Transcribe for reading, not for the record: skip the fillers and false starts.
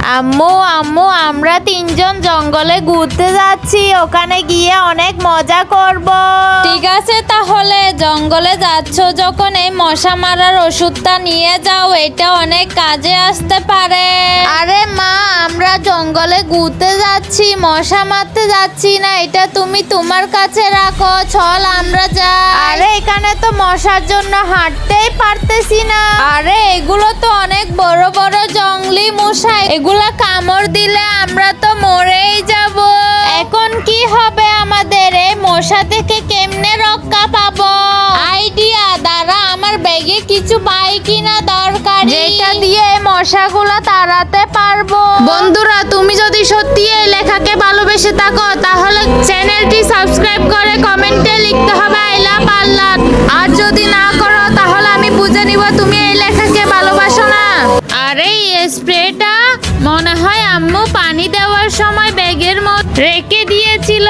আম্মু আম্মু আমরা তিনজন জঙ্গলে ঘুরতে যাচ্ছি, ওখানে গিয়ে অনেক মজা করব। ঠিক আছে, তাহলে জঙ্গলে যাচ্ছ যখন এই মশা মারার ওষুধটা নিয়ে যাও, এটা অনেক কাজে আসতে পারে। আরে মা, আমরা জঙ্গলে ঘুরতে যাচ্ছি, মশা মারতে যাচ্ছি না, এটা তুমি তোমার কাছে রাখো, চল আমরা যাই। আরে এখানে তো মশার জন্য হাঁটতেই পারতেছি না। আরে এগুলো তো অনেক বড় বড় জঙ্গলি মশা, এগুলা কামড় দিলে আমরা তো মরেই যাব। এখন কি হবে আমাদের? এই মশা থেকে কেমনে রক্ষা পাবো? আইডিয়া, দাঁড়া আমার ব্যাগে কিছু পাই কিনা দরকার, যেটা দিয়ে এই মশাগুলো তাড়াতে পারবো। বন্ধুরা, তুমি যদি সত্যি এই লেখাকে ভালোবেসে থাকো তাহলে চ্যানেলটি সাবস্ক্রাইব করে কমেন্টে লিখতে হবে আই লাভ আল্লাহ। আর যদি না করো তাহলে আমি বুঝে নিব তুমি এই লেখাকে ভালোবাসো না। আরে এই স্প্রেটা মনে হয় আম্মু পানি দেওয়ার সময় ব্যাগের মধ্যে রেখে দিয়েছিল।